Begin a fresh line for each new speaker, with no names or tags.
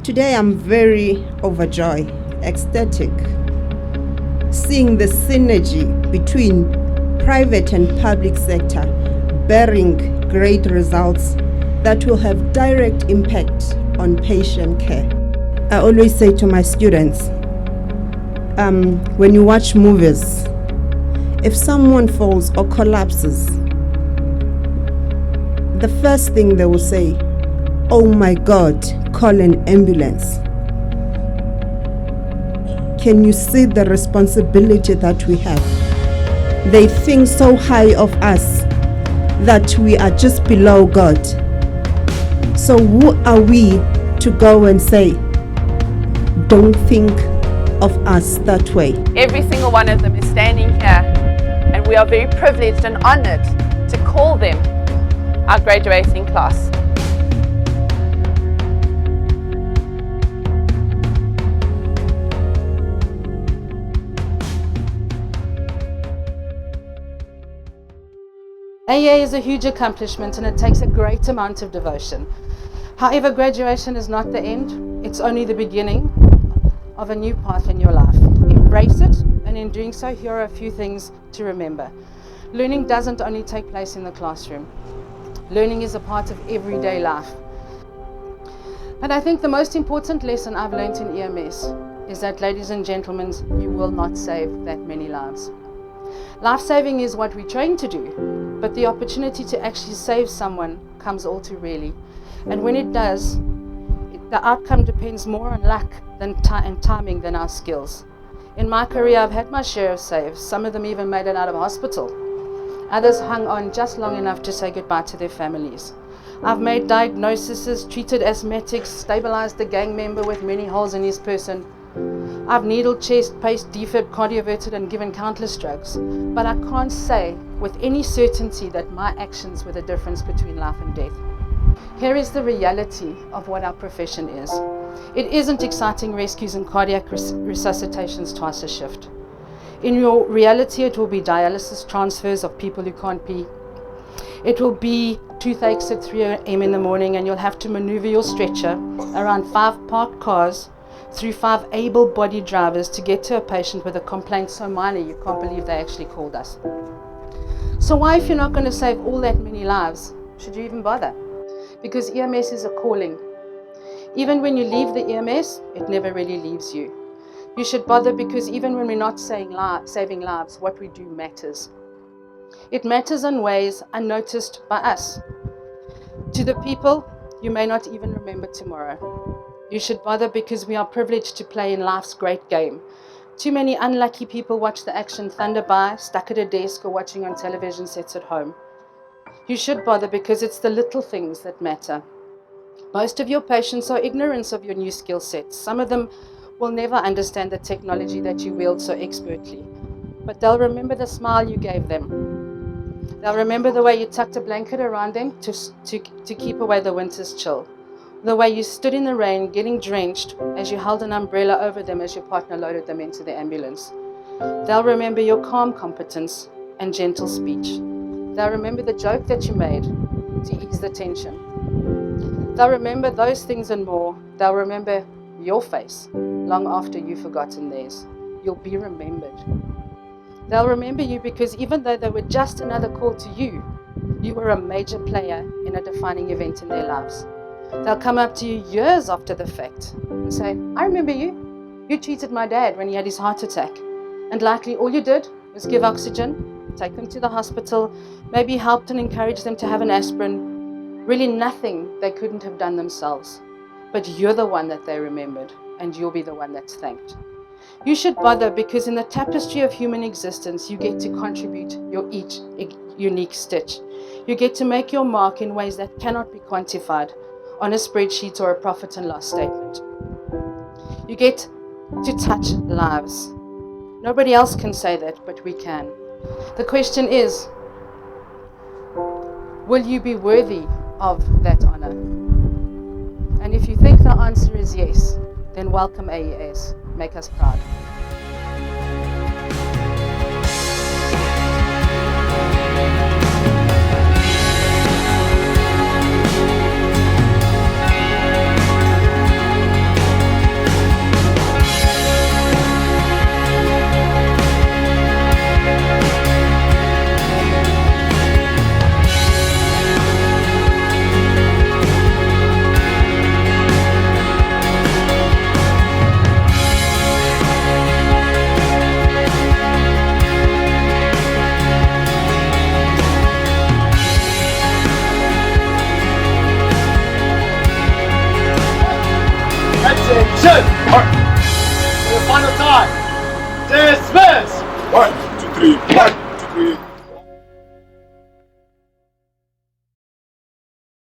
Today I'm very overjoyed, ecstatic, seeing the synergy between private and public sector bearing great results that will have direct impact on patient care. I always say to my students, when you watch movies, if someone falls or collapses, the first thing they will say, "Oh my God, call an ambulance." Can you see the responsibility that we have? They think so high of us that we are just below God. So who are we to go and say, don't think of us that way?
Every single one of them is standing here, and we are very privileged and honored to call them our graduating class.
AEA is a huge accomplishment and it takes a great amount of devotion. However, graduation is not the end, it's only the beginning of a new path in your life. Embrace it, and in doing so, here are a few things to remember. Learning doesn't only take place in the classroom. Learning is a part of everyday life. But I think the most important lesson I've learned in EMS is that, ladies and gentlemen, you will not save that many lives. Life-saving is what we train to do, but the opportunity to actually save someone comes all too rarely. And when it does, the outcome depends more on luck and timing than our skills. In my career, I've had my share of saves. Some of them even made it out of hospital. Others hung on just long enough to say goodbye to their families. I've made diagnoses, treated asthmatics, stabilized a gang member with many holes in his person. I've needled, chest, paced, defib, cardioverted and given countless drugs. But I can't say with any certainty that my actions were the difference between life and death. Here is the reality of what our profession is. It isn't exciting rescues and cardiac resuscitations twice a shift. In your reality, it will be dialysis transfers of people who can't pee. It will be toothaches at 3 a.m. in the morning, and you'll have to maneuver your stretcher around 5 parked cars through 5 able-bodied drivers to get to a patient with a complaint so minor you can't believe they actually called us. So why, if you're not going to save all that many lives, should you even bother? Because EMS is a calling. Even when you leave the EMS, it never really leaves you. You should bother because even when we're not saving lives, what we do matters. It matters in ways unnoticed by us. To the people you may not even remember tomorrow. You should bother because we are privileged to play in life's great game. Too many unlucky people watch the action thunder by, stuck at a desk or watching on television sets at home. You should bother because it's the little things that matter. Most of your patients are ignorant of your new skill sets. Some of them will never understand the technology that you wield so expertly. But they'll remember the smile you gave them. They'll remember the way you tucked a blanket around them to keep away the winter's chill. The way you stood in the rain getting drenched as you held an umbrella over them as your partner loaded them into the ambulance. They'll remember your calm competence and gentle speech. They'll remember the joke that you made to ease the tension. They'll remember those things and more. They'll remember your face long after you've forgotten theirs. You'll be remembered. They'll remember you because even though they were just another call to you, you were a major player in a defining event in their lives. They'll come up to you years after the fact and say, "I remember you. You treated my dad when he had his heart attack." And likely all you did was give oxygen, take them to the hospital, maybe helped and encouraged them to have an aspirin. Really nothing they couldn't have done themselves. But you're the one that they remembered, and you'll be the one that's thanked. You should bother because in the tapestry of human existence, you get to contribute your each unique stitch. You get to make your mark in ways that cannot be quantified on a spreadsheet or a profit and loss statement. You get to touch lives. Nobody else can say that, but we can. The question is, will you be worthy of that honor? And if you think the answer is yes, then welcome AEAs. Make us proud.
Attention! For the final time. Dismiss!
1, 2, 3. 1, 2, 3.